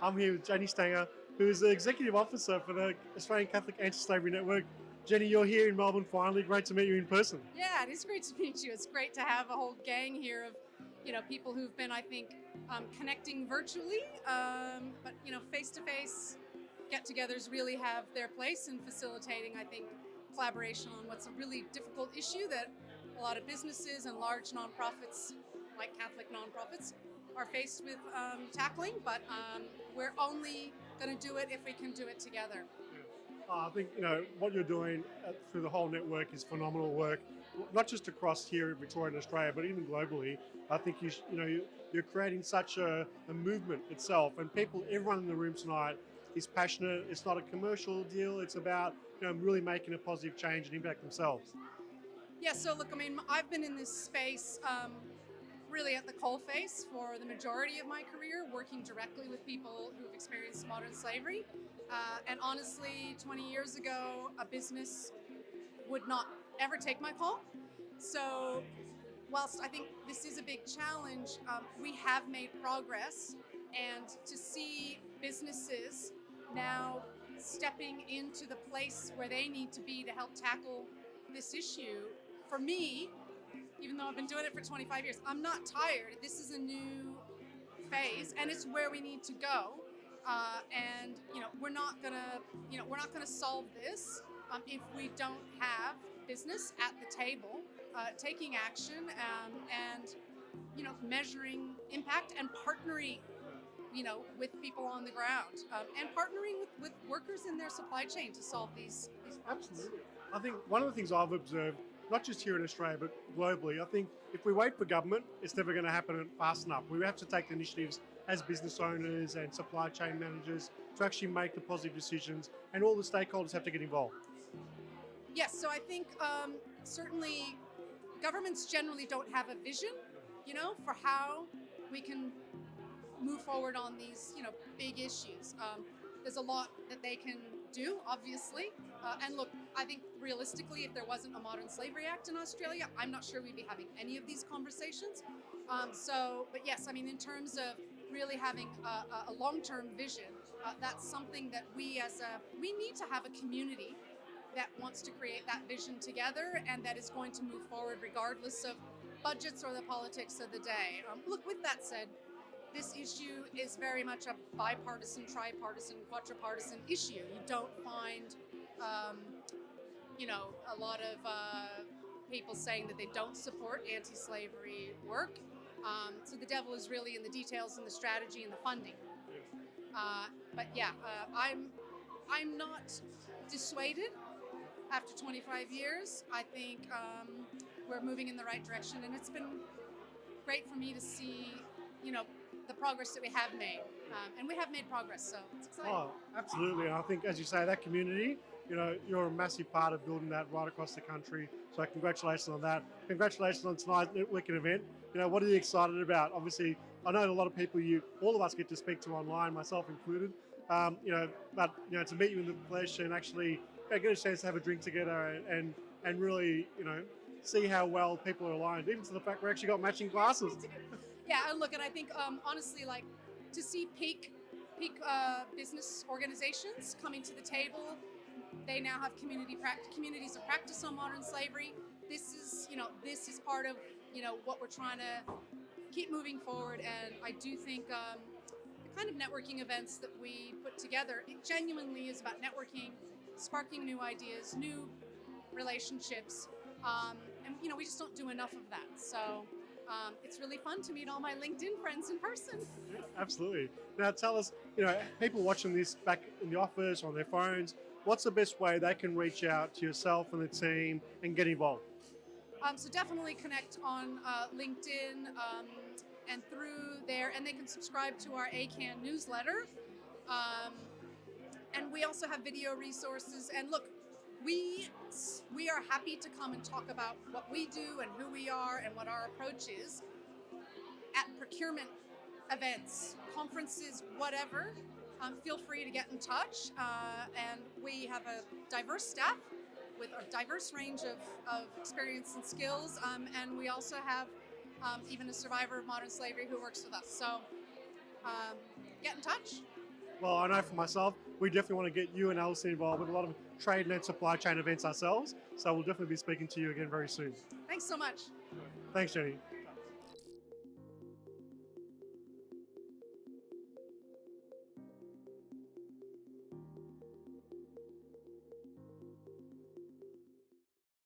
I'm here with Jenny Stanger, who is the Executive Officer for the Australian Catholic Anti-Slavery Network. Jenny, you're here in Melbourne finally. Great to meet you in person. Yeah, it is great to meet you. It's great to have a whole gang here of, people who've been, I think, connecting virtually, but face to face get-togethers really have their place in facilitating, I think, collaboration on what's a really difficult issue that a lot of businesses and large nonprofits, like Catholic nonprofits, are faced with tackling. But we're only going to do it if we can do it together. I think what you're doing through the whole network is phenomenal work, not just across here in Victoria and Australia, but even globally. I think you're creating such a movement itself, and everyone in the room tonight is passionate. It's not a commercial deal. It's about really making a positive change and impact themselves. Yeah, so look, I mean, I've been in this space really at the coalface for the majority of my career, working directly with people who've experienced modern slavery. And honestly, 20 years ago, a business would not ever take my call. So, whilst I think this is a big challenge, we have made progress. And to see businesses now stepping into the place where they need to be to help tackle this issue, for me, even though I've been doing it for 25 years, I'm not tired. This is a new phase, and it's where we need to go. And we're not gonna solve this if we don't have business at the table, taking action, and measuring impact and partnering with people on the ground, and partnering with workers in their supply chain to solve these problems. Absolutely. I think one of the things I've observed, not just here in Australia, but globally, I think if we wait for government, it's never going to happen fast enough. We have to take the initiatives as business owners and supply chain managers to actually make the positive decisions, and all the stakeholders have to get involved. Yes, so I think certainly governments generally don't have a vision, for how we can move forward on these, big issues. There's a lot that they can do, obviously. And look, I think realistically, if there wasn't a Modern Slavery Act in Australia, I'm not sure we'd be having any of these conversations. But yes, I mean, in terms of really having a long-term vision, that's something that we need to have a community that wants to create that vision together and that is going to move forward regardless of budgets or the politics of the day. Look, with that said, this issue is very much a bipartisan, tripartisan, quadripartisan issue. You don't find, a lot of people saying that they don't support anti-slavery work. So the devil is really in the details and the strategy and the funding. But yeah, I'm not dissuaded. After 25 years, I think we're moving in the right direction, and it's been great for me to see, the progress that we have made, and we have made progress, so it's exciting. Oh, absolutely. And I think, as you say, that community, you're a massive part of building that right across the country. So congratulations on that. Congratulations on tonight's networking event. What are you excited about? Obviously, I know a lot of people all of us get to speak to online, myself included. But to meet you in the flesh and actually get a chance to have a drink together and really, see how well people are aligned, even to the fact we actually got matching glasses. Yeah, and look, and I think honestly, like to see peak business organizations coming to the table. They now have communities of practice on modern slavery. This is part of what we're trying to keep moving forward. And I do think the kind of networking events that we put together, it genuinely is about networking, sparking new ideas, new relationships, and we just don't do enough of that. So it's really fun to meet all my LinkedIn friends in person. Absolutely. Now tell us, people watching this back in the office on their phones, what's the best way they can reach out to yourself and the team and get involved? So definitely connect on LinkedIn, and through there, and they can subscribe to our ACAN newsletter. Um, and we also have video resources. And look, we are happy to come and talk about what we do and who we are and what our approach is at procurement events, conferences, whatever. Feel free to get in touch. And we have a diverse staff with a diverse range of experience and skills. And we also have even a survivor of modern slavery who works with us. So get in touch. Well, I know for myself, we definitely want to get you and Alison involved with a lot of trade and supply chain events ourselves. So we'll definitely be speaking to you again very soon. Thanks so much. Thanks, Jenny.